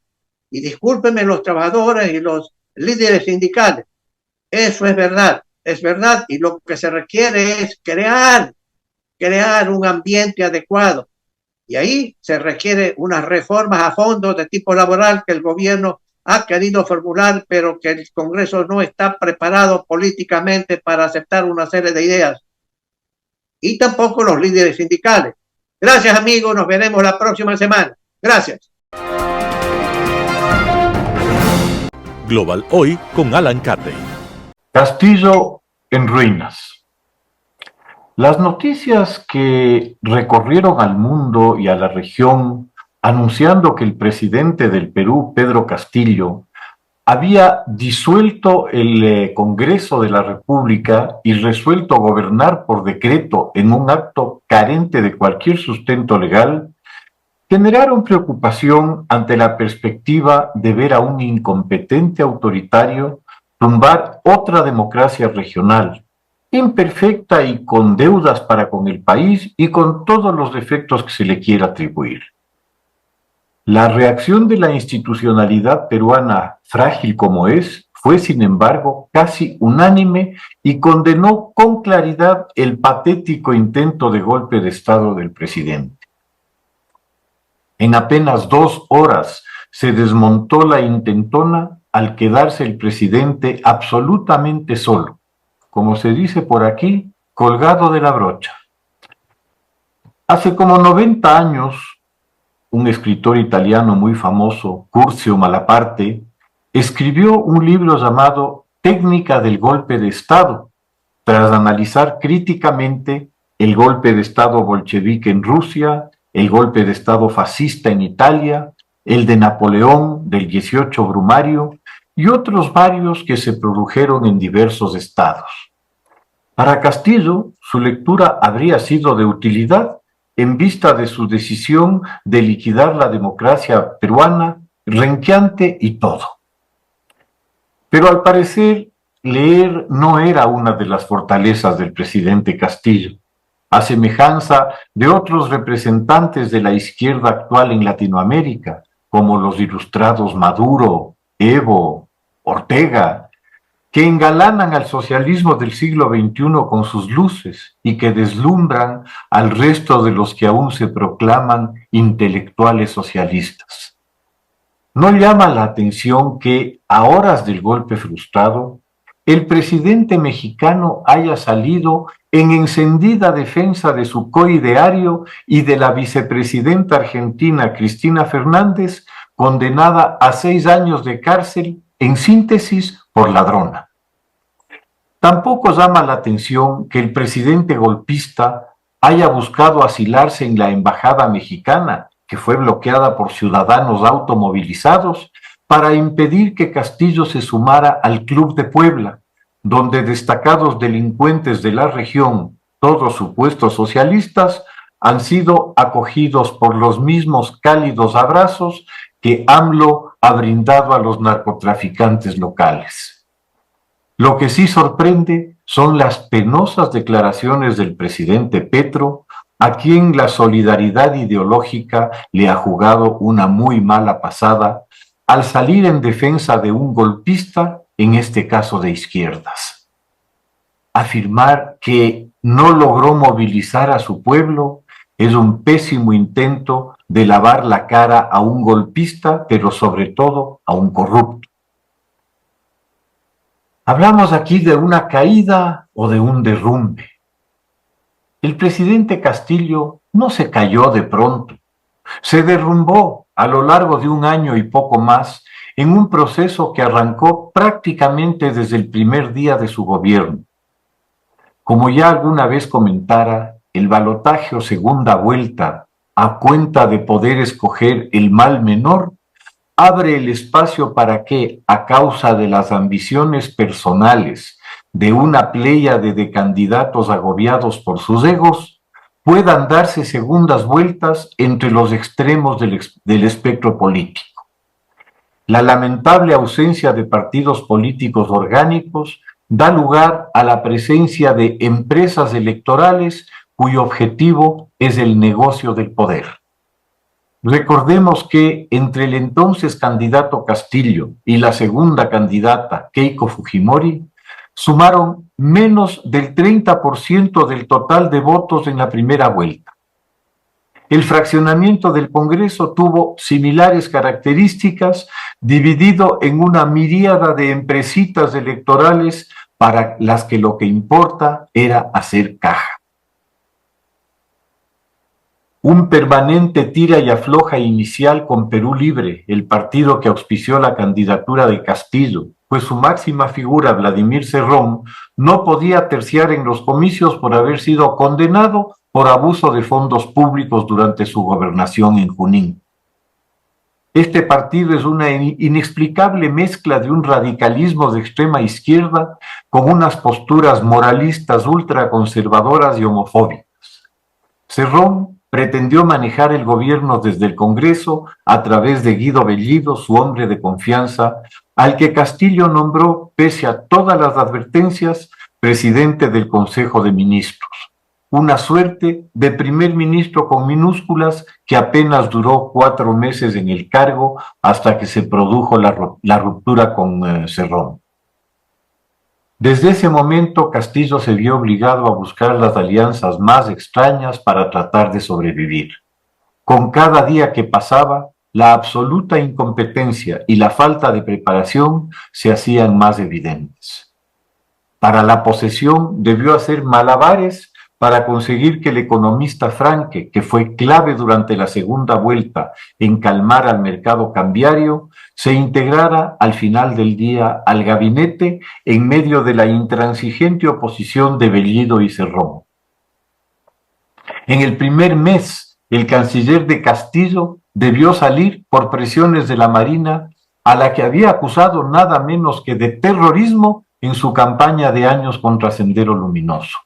Y discúlpenme los trabajadores y los líderes sindicales. Eso es verdad. Y lo que se requiere es crear un ambiente adecuado. Y ahí se requiere unas reformas a fondo de tipo laboral que el gobierno ha querido formular, pero que el Congreso no está preparado políticamente para aceptar una serie de ideas. Y tampoco los líderes sindicales. Gracias, amigos. Nos veremos la próxima semana. Gracias. Global Hoy con Alan Carney. Castillo en ruinas. Las noticias que recorrieron al mundo y a la región anunciando que el presidente del Perú, Pedro Castillo, había disuelto el Congreso de la República y resuelto gobernar por decreto en un acto carente de cualquier sustento legal, generaron preocupación ante la perspectiva de ver a un incompetente autoritario tumbar otra democracia regional, imperfecta y con deudas para con el país y con todos los defectos que se le quiera atribuir. La reacción de la institucionalidad peruana, frágil como es, fue sin embargo casi unánime y condenó con claridad el patético intento de golpe de Estado del presidente. En apenas 2 horas se desmontó la intentona al quedarse el presidente absolutamente solo, como se dice por aquí, colgado de la brocha. Hace como 90 años, un escritor italiano muy famoso, Curzio Malaparte, escribió un libro llamado Técnica del golpe de Estado, tras analizar críticamente el golpe de Estado bolchevique en Rusia, el golpe de Estado fascista en Italia, el de Napoleón del 18 Brumario y otros varios que se produjeron en diversos estados. Para Castillo, su lectura habría sido de utilidad en vista de su decisión de liquidar la democracia peruana, renqueante y todo. Pero al parecer, leer no era una de las fortalezas del presidente Castillo. A semejanza de otros representantes de la izquierda actual en Latinoamérica, como los ilustrados Maduro, Evo, Ortega, que engalanan al socialismo del siglo XXI con sus luces y que deslumbran al resto de los que aún se proclaman intelectuales socialistas. ¿No llama la atención que, a horas del golpe frustrado, el presidente mexicano haya salido en encendida defensa de su coideario y de la vicepresidenta argentina Cristina Fernández, condenada a 6 años de cárcel, en síntesis, por ladrona? Tampoco llama la atención que el presidente golpista haya buscado asilarse en la embajada mexicana, que fue bloqueada por ciudadanos automovilizados, para impedir que Castillo se sumara al Club de Puebla, donde destacados delincuentes de la región, todos supuestos socialistas, han sido acogidos por los mismos cálidos abrazos que AMLO ha brindado a los narcotraficantes locales. Lo que sí sorprende son las penosas declaraciones del presidente Petro, a quien la solidaridad ideológica le ha jugado una muy mala pasada al salir en defensa de un golpista, en este caso de izquierdas. Afirmar que no logró movilizar a su pueblo es un pésimo intento de lavar la cara a un golpista, pero sobre todo a un corrupto. Hablamos aquí de una caída o de un derrumbe. El presidente Castillo no se cayó de pronto, se derrumbó a lo largo de 1 año y poco más en un proceso que arrancó prácticamente desde el primer día de su gobierno. Como ya alguna vez comentara, el balotaje o segunda vuelta, a cuenta de poder escoger el mal menor, abre el espacio para que, a causa de las ambiciones personales de una pléyade de candidatos agobiados por sus egos, puedan darse segundas vueltas entre los extremos del espectro político. La lamentable ausencia de partidos políticos orgánicos da lugar a la presencia de empresas electorales cuyo objetivo es el negocio del poder. Recordemos que entre el entonces candidato Castillo y la segunda candidata Keiko Fujimori sumaron menos del 30% del total de votos en la primera vuelta. El fraccionamiento del Congreso tuvo similares características dividido en una miríada de empresitas electorales para las que lo que importa era hacer caja. Un permanente tira y afloja inicial con Perú Libre, el partido que auspició la candidatura de Castillo, pues su máxima figura, Vladimir Cerrón, no podía terciar en los comicios por haber sido condenado por abuso de fondos públicos durante su gobernación en Junín. Este partido es una inexplicable mezcla de un radicalismo de extrema izquierda con unas posturas moralistas ultraconservadoras y homofóbicas. Cerrón pretendió manejar el gobierno desde el Congreso a través de Guido Bellido, su hombre de confianza, al que Castillo nombró, pese a todas las advertencias, presidente del Consejo de Ministros. Una suerte de primer ministro con minúsculas que apenas duró 4 meses en el cargo hasta que se produjo la ruptura con Cerrón. Desde ese momento, Castillo se vio obligado a buscar las alianzas más extrañas para tratar de sobrevivir. Con cada día que pasaba, la absoluta incompetencia y la falta de preparación se hacían más evidentes. Para la posesión debió hacer malabares para conseguir que el economista Franke, que fue clave durante la segunda vuelta en calmar al mercado cambiario, se integrara al final del día al gabinete en medio de la intransigente oposición de Bellido y Cerrón. En el primer mes, el canciller de Castillo debió salir por presiones de la Marina, a la que había acusado nada menos que de terrorismo en su campaña de años contra Sendero Luminoso.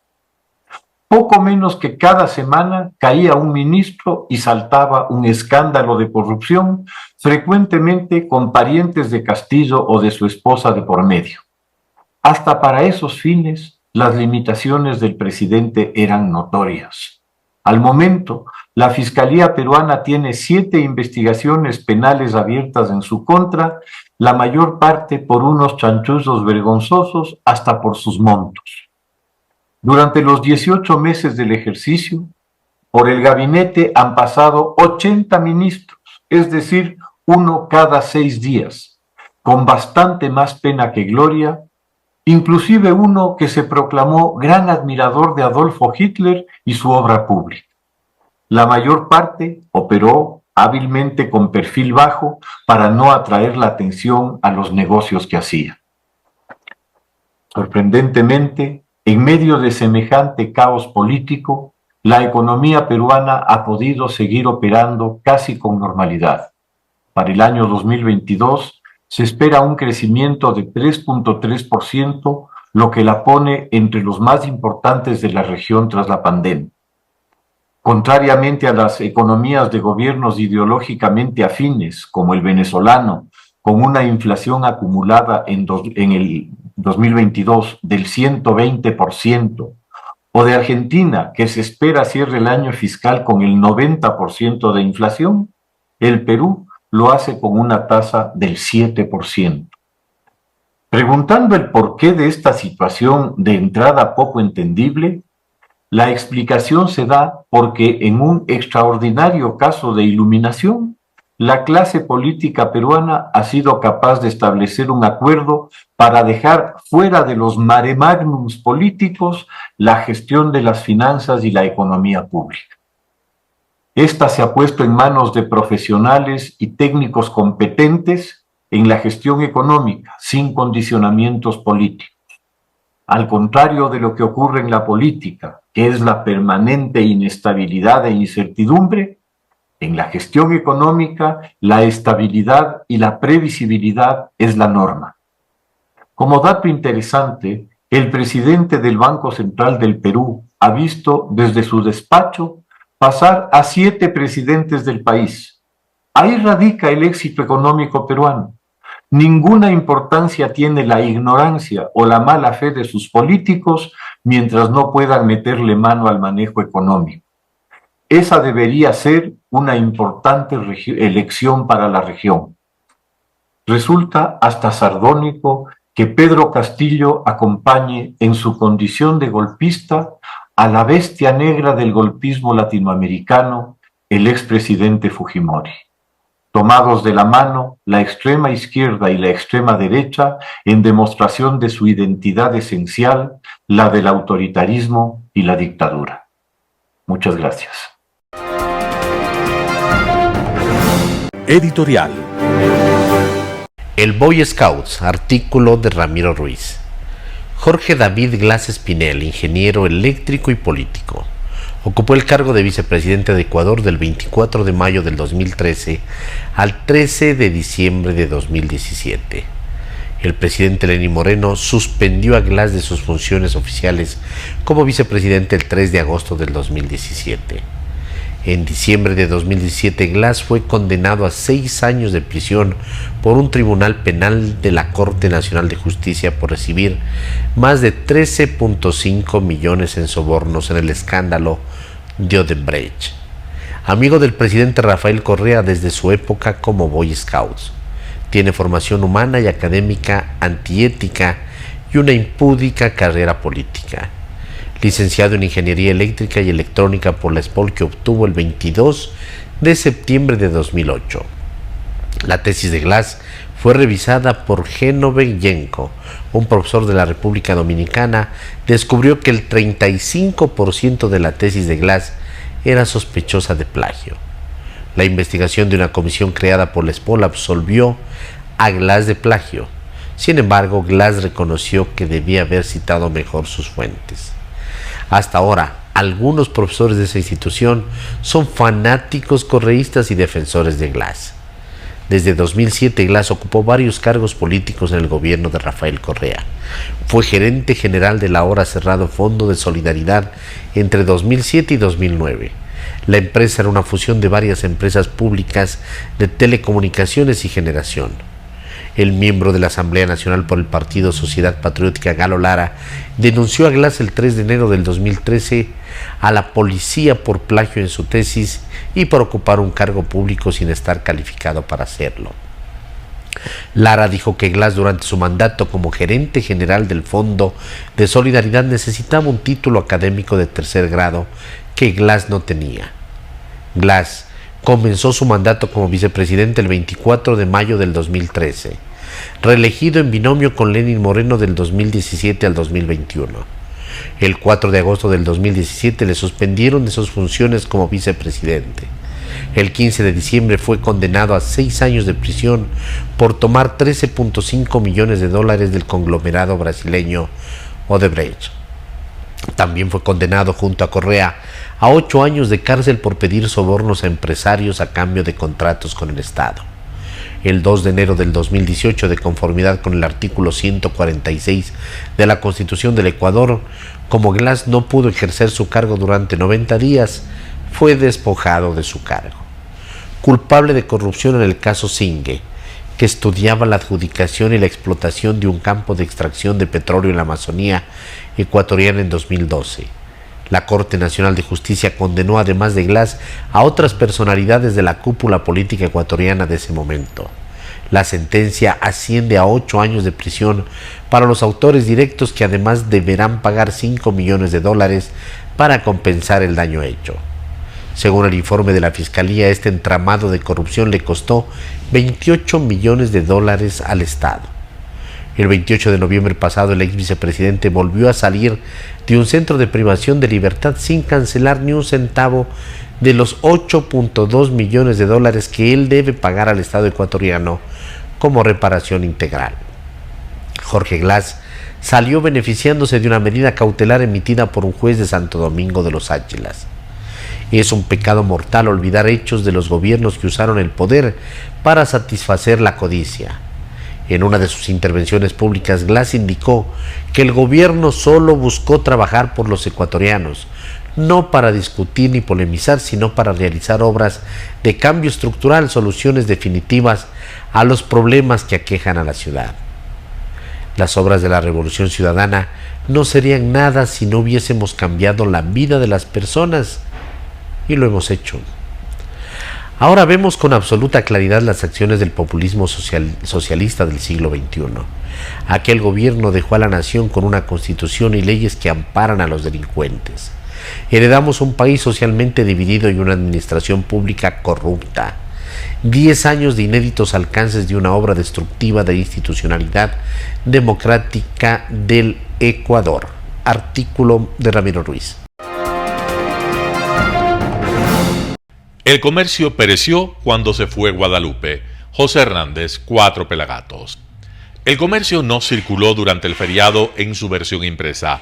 Poco menos que cada semana caía un ministro y saltaba un escándalo de corrupción, frecuentemente con parientes de Castillo o de su esposa de por medio. Hasta para esos fines, las limitaciones del presidente eran notorias. Al momento, la Fiscalía peruana tiene 7 investigaciones penales abiertas en su contra, la mayor parte por unos chanchullos vergonzosos hasta por sus montos. Durante los 18 meses del ejercicio, por el gabinete han pasado 80 ministros, es decir, uno cada 6 días, con bastante más pena que gloria, inclusive uno que se proclamó gran admirador de Adolfo Hitler y su obra pública. La mayor parte operó hábilmente con perfil bajo para no atraer la atención a los negocios que hacía. Sorprendentemente, en medio de semejante caos político, la economía peruana ha podido seguir operando casi con normalidad. Para el año 2022 se espera un crecimiento de 3.3%, lo que la pone entre los más importantes de la región tras la pandemia. Contrariamente a las economías de gobiernos ideológicamente afines, como el venezolano, con una inflación acumulada en el 2022 del 120%, o de Argentina, que se espera cierre el año fiscal con el 90% de inflación, el Perú lo hace con una tasa del 7%. Preguntando el porqué de esta situación de entrada poco entendible, la explicación se da porque en un extraordinario caso de iluminación, la clase política peruana ha sido capaz de establecer un acuerdo para dejar fuera de los mare magnums políticos la gestión de las finanzas y la economía pública. Esta se ha puesto en manos de profesionales y técnicos competentes en la gestión económica, sin condicionamientos políticos. Al contrario de lo que ocurre en la política, que es la permanente inestabilidad e incertidumbre, en la gestión económica, la estabilidad y la previsibilidad es la norma. Como dato interesante, el presidente del Banco Central del Perú ha visto desde su despacho pasar a 7 presidentes del país. Ahí radica el éxito económico peruano. Ninguna importancia tiene la ignorancia o la mala fe de sus políticos mientras no puedan meterle mano al manejo económico. Esa debería ser una importante elección para la región. Resulta hasta sardónico que Pedro Castillo acompañe en su condición de golpista a la bestia negra del golpismo latinoamericano, el expresidente Fujimori. tomados de la mano la extrema izquierda y la extrema derecha en demostración de su identidad esencial, la del autoritarismo y la dictadura. Muchas gracias. Editorial. El Boy Scouts, artículo de Ramiro Ruiz. Jorge David Glass Espinel, ingeniero eléctrico y político. Ocupó el cargo de vicepresidente de Ecuador del 24 de mayo del 2013 al 13 de diciembre de 2017. El presidente Lenín Moreno suspendió a Glass de sus funciones oficiales como vicepresidente el 3 de agosto del 2017. En diciembre de 2017, Glass fue condenado a 6 años de prisión por un tribunal penal de la Corte Nacional de Justicia por recibir más de 13.5 millones en sobornos en el escándalo de Odebrecht. Amigo del presidente Rafael Correa desde su época como Boy Scouts, tiene formación humana y académica antiética y una impúdica carrera política. Licenciado en Ingeniería Eléctrica y Electrónica por la ESPOL, que obtuvo el 22 de septiembre de 2008. La tesis de Glass fue revisada por Genove Yenko, un profesor de la República Dominicana. Descubrió que el 35% de la tesis de Glass era sospechosa de plagio. La investigación de una comisión creada por la ESPOL absolvió a Glass de plagio. Sin embargo, Glass reconoció que debía haber citado mejor sus fuentes. Hasta ahora, algunos profesores de esa institución son fanáticos correístas y defensores de Glass. Desde 2007, Glass ocupó varios cargos políticos en el gobierno de Rafael Correa. Fue gerente general del ahora cerrado Fondo de Solidaridad entre 2007 y 2009. La empresa era una fusión de varias empresas públicas de telecomunicaciones y generación. El miembro de la Asamblea Nacional por el Partido Sociedad Patriótica, Galo Lara, denunció a Glass el 3 de enero del 2013 a la policía por plagio en su tesis y por ocupar un cargo público sin estar calificado para hacerlo. Lara dijo que Glass, durante su mandato como gerente general del Fondo de Solidaridad, necesitaba un título académico de tercer grado que Glass no tenía. Glass comenzó su mandato como vicepresidente el 24 de mayo del 2013, reelegido en binomio con Lenín Moreno del 2017 al 2021. El 4 de agosto del 2017 le suspendieron de sus funciones como vicepresidente. El 15 de diciembre fue condenado a 6 años de prisión por tomar 13.5 millones de dólares del conglomerado brasileño Odebrecht. También fue condenado junto a Correa a 8 años de cárcel por pedir sobornos a empresarios a cambio de contratos con el Estado. El 2 de enero del 2018, de conformidad con el artículo 146 de la Constitución del Ecuador, como Glass no pudo ejercer su cargo durante 90 días, fue despojado de su cargo. Culpable de corrupción en el caso Singue, que estudiaba la adjudicación y la explotación de un campo de extracción de petróleo en la Amazonía ecuatoriana en 2012. La Corte Nacional de Justicia condenó, además de Glass, a otras personalidades de la cúpula política ecuatoriana de ese momento. La sentencia asciende a 8 años de prisión para los autores directos, que además deberán pagar 5 millones de dólares para compensar el daño hecho. Según el informe de la Fiscalía, este entramado de corrupción le costó 28 millones de dólares al Estado. El 28 de noviembre pasado, el ex vicepresidente volvió a salir de un centro de privación de libertad sin cancelar ni un centavo de los 8.2 millones de dólares que él debe pagar al Estado ecuatoriano como reparación integral. Jorge Glass salió beneficiándose de una medida cautelar emitida por un juez de Santo Domingo de los Áchilas. Es un pecado mortal olvidar hechos de los gobiernos que usaron el poder para satisfacer la codicia. En una de sus intervenciones públicas, Glass indicó que el gobierno solo buscó trabajar por los ecuatorianos, no para discutir ni polemizar, sino para realizar obras de cambio estructural, soluciones definitivas a los problemas que aquejan a la ciudad. Las obras de la Revolución Ciudadana no serían nada si no hubiésemos cambiado la vida de las personas, y lo hemos hecho. Ahora vemos con absoluta claridad las acciones del populismo socialista del siglo XXI. Aquel gobierno dejó a la nación con una constitución y leyes que amparan a los delincuentes. Heredamos un país socialmente dividido y una administración pública corrupta. 10 años de inéditos alcances de una obra destructiva de institucionalidad democrática del Ecuador. Artículo de Ramiro Ruiz. El comercio pereció cuando se fue Guadalupe. José Hernández, 4 Pelagatos. El comercio no circuló durante el feriado en su versión impresa.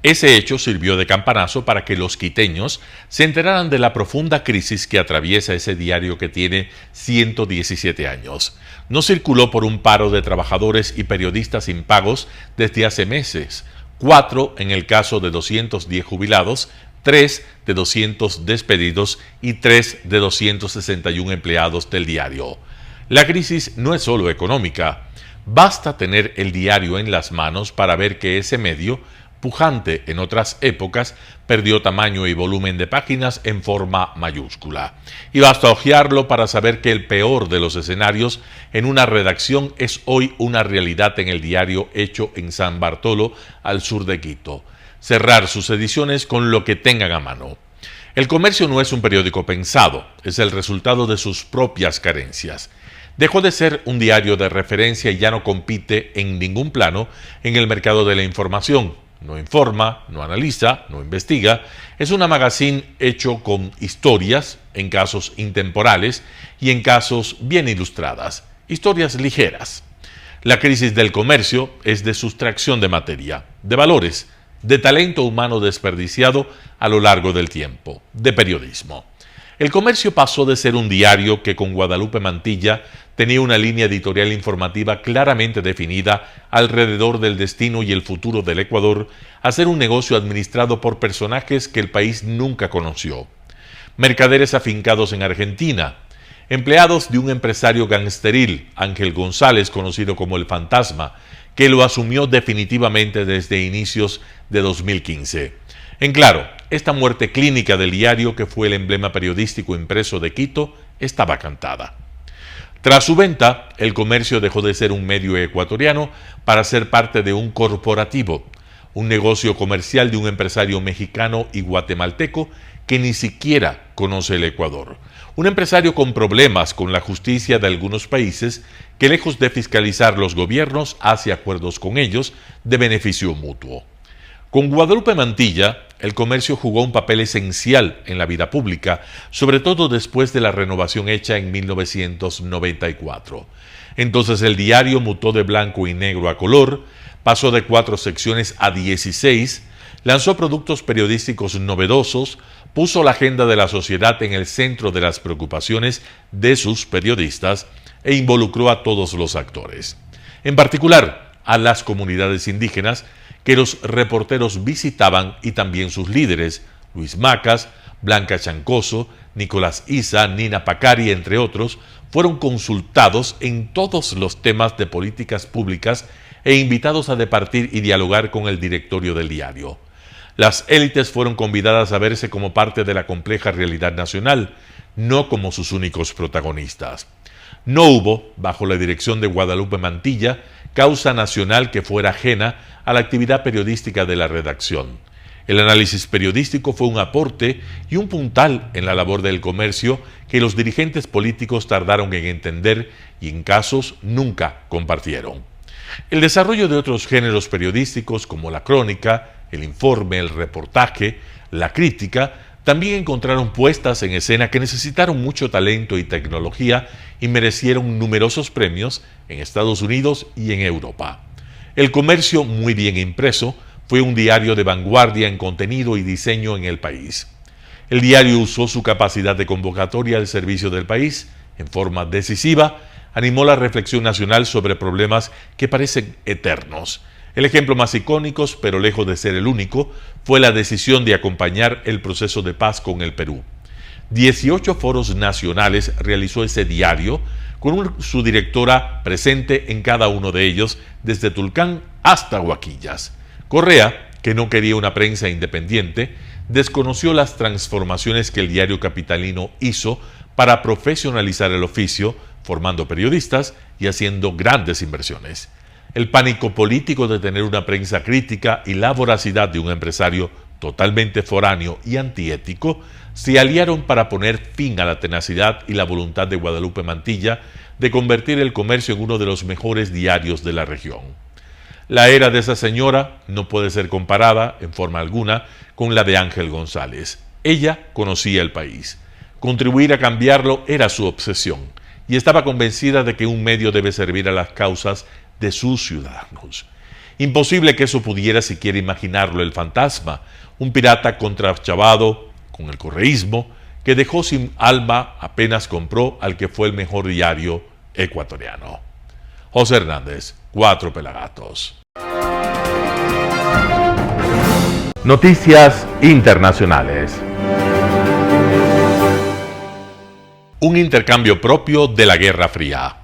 Ese hecho sirvió de campanazo para que los quiteños se enteraran de la profunda crisis que atraviesa ese diario que tiene 117 años. No circuló por un paro de trabajadores y periodistas impagos desde hace meses, 4 en el caso de 210 jubilados, 3 de 200 despedidos y 3 de 261 empleados del diario. La crisis no es solo económica. Basta tener el diario en las manos para ver que ese medio, pujante en otras épocas, perdió tamaño y volumen de páginas en forma mayúscula. Y basta hojearlo para saber que el peor de los escenarios en una redacción es hoy una realidad en el diario hecho en San Bartolo, al sur de Quito. Cerrar sus ediciones con lo que tengan a mano. El Comercio no es un periódico pensado, es el resultado de sus propias carencias. Dejó de ser un diario de referencia y ya no compite en ningún plano en el mercado de la información. No informa, no analiza, no investiga. Es una magazine hecho con historias, en casos intemporales y en casos bien ilustradas. Historias ligeras. La crisis del comercio es de sustracción de materia, de valores, de talento humano desperdiciado a lo largo del tiempo, de periodismo. El Comercio pasó de ser un diario que con Guadalupe Mantilla tenía una línea editorial informativa claramente definida alrededor del destino y el futuro del Ecuador a ser un negocio administrado por personajes que el país nunca conoció. Mercaderes afincados en Argentina, empleados de un empresario gangsteril, Ángel González, conocido como El Fantasma, que lo asumió definitivamente desde inicios de 2015. En claro, esta muerte clínica del diario, que fue el emblema periodístico impreso de Quito, estaba cantada. Tras su venta, el Comercio dejó de ser un medio ecuatoriano para ser parte de un corporativo, un negocio comercial de un empresario mexicano y guatemalteco que ni siquiera conoce el Ecuador. Un empresario con problemas con la justicia de algunos países que, lejos de fiscalizar los gobiernos, hace acuerdos con ellos de beneficio mutuo. Con Guadalupe Mantilla, el Comercio jugó un papel esencial en la vida pública, sobre todo después de la renovación hecha en 1994. Entonces el diario mutó de blanco y negro a color, pasó de 4 secciones a 16, lanzó productos periodísticos novedosos, puso la agenda de la sociedad en el centro de las preocupaciones de sus periodistas e involucró a todos los actores, en particular a las comunidades indígenas que los reporteros visitaban, y también sus líderes, Luis Macas, Blanca Chancoso, Nicolás Isa, Nina Pacari, entre otros, fueron consultados en todos los temas de políticas públicas e invitados a departir y dialogar con el directorio del diario. Las élites fueron convidadas a verse como parte de la compleja realidad nacional, no como sus únicos protagonistas. No hubo, bajo la dirección de Guadalupe Mantilla, causa nacional que fuera ajena a la actividad periodística de la redacción. El análisis periodístico fue un aporte y un puntal en la labor del Comercio que los dirigentes políticos tardaron en entender y en casos nunca compartieron. El desarrollo de otros géneros periodísticos como la crónica, el informe, el reportaje, la crítica, también encontraron puestas en escena que necesitaron mucho talento y tecnología y merecieron numerosos premios en Estados Unidos y en Europa. El Comercio, muy bien impreso, fue un diario de vanguardia en contenido y diseño en el país. El diario usó su capacidad de convocatoria al servicio del país en forma decisiva, animó la reflexión nacional sobre problemas que parecen eternos. El ejemplo más icónico, pero lejos de ser el único, fue la decisión de acompañar el proceso de paz con el Perú. 18 foros nacionales realizó ese diario, con su directora presente en cada uno de ellos, desde Tulcán hasta Huaquillas. Correa, que no quería una prensa independiente, desconoció las transformaciones que el diario capitalino hizo para profesionalizar el oficio, formando periodistas y haciendo grandes inversiones. El pánico político de tener una prensa crítica y la voracidad de un empresario totalmente foráneo y antiético, se aliaron para poner fin a la tenacidad y la voluntad de Guadalupe Mantilla de convertir el comercio en uno de los mejores diarios de la región. La era de esa señora no puede ser comparada, en forma alguna, con la de Ángel González. Ella conocía el país. Contribuir a cambiarlo era su obsesión, y estaba convencida de que un medio debe servir a las causas de sus ciudadanos. Imposible que eso pudiera siquiera imaginarlo el fantasma, un pirata contrachavado con el correísmo, que dejó sin alma apenas compró al que fue el mejor diario ecuatoriano. José Hernández, 4 Pelagatos. Noticias internacionales. Un intercambio propio de la Guerra Fría.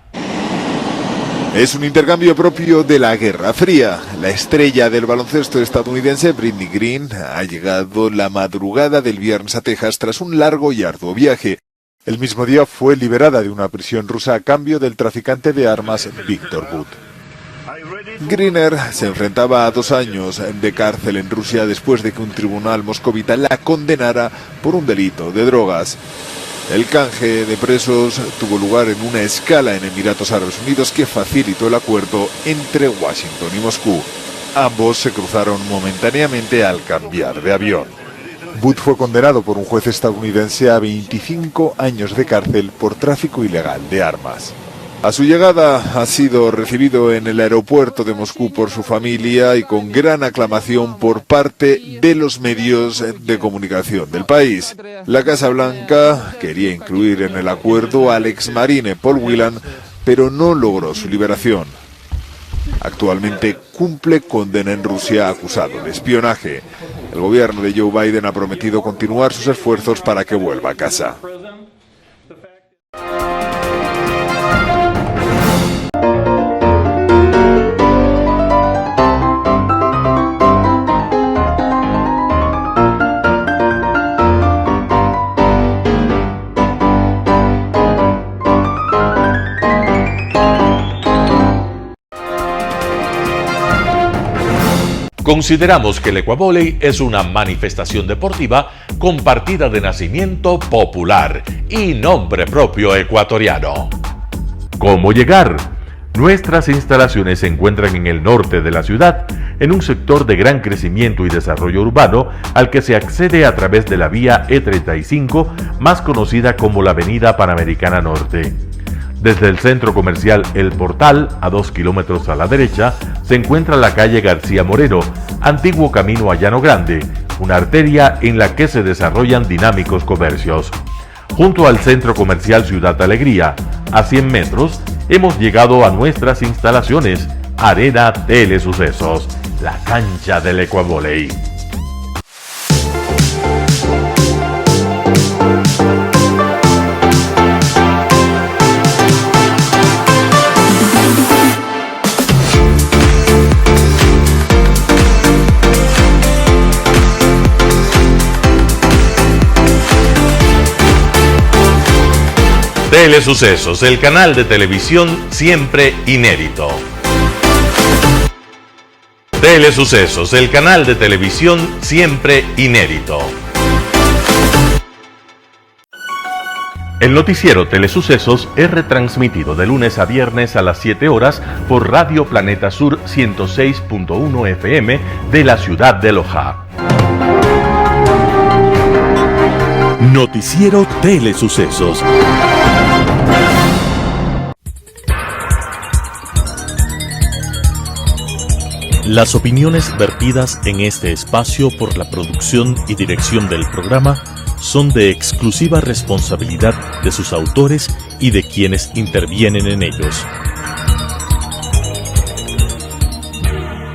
Es un intercambio propio de la Guerra Fría. La estrella del baloncesto estadounidense, Brittney Green, ha llegado la madrugada del viernes a Texas tras un largo y arduo viaje. El mismo día fue liberada de una prisión rusa a cambio del traficante de armas Viktor Bout. Greener se enfrentaba a 2 años de cárcel en Rusia después de que un tribunal moscovita la condenara por un delito de drogas. El canje de presos tuvo lugar en una escala en Emiratos Árabes Unidos que facilitó el acuerdo entre Washington y Moscú. Ambos se cruzaron momentáneamente al cambiar de avión. Bout fue condenado por un juez estadounidense a 25 años de cárcel por tráfico ilegal de armas. A su llegada ha sido recibido en el aeropuerto de Moscú por su familia y con gran aclamación por parte de los medios de comunicación del país. La Casa Blanca quería incluir en el acuerdo al exmarine Paul Whelan, pero no logró su liberación. Actualmente cumple condena en Rusia acusado de espionaje. El gobierno de Joe Biden ha prometido continuar sus esfuerzos para que vuelva a casa. Consideramos que el ecuavóley es una manifestación deportiva con partida de nacimiento popular y nombre propio ecuatoriano. ¿Cómo llegar? Nuestras instalaciones se encuentran en el norte de la ciudad, en un sector de gran crecimiento y desarrollo urbano al que se accede a través de la vía E35, más conocida como la Avenida Panamericana Norte. Desde el centro comercial El Portal, a 2 kilómetros a la derecha, se encuentra la calle García Moreno, antiguo camino a Llano Grande, una arteria en la que se desarrollan dinámicos comercios. Junto al centro comercial Ciudad Alegría, a 100 metros, hemos llegado a nuestras instalaciones, Arena Telesucesos, la cancha del ecuavóley. Telesucesos, el canal de televisión siempre inédito. Telesucesos, el canal de televisión siempre inédito. El noticiero Telesucesos es retransmitido de lunes a viernes a las 7 horas por Radio Planeta Sur 106.1 FM de la ciudad de Loja. Noticiero Telesucesos. Las opiniones vertidas en este espacio por la producción y dirección del programa son de exclusiva responsabilidad de sus autores y de quienes intervienen en ellos.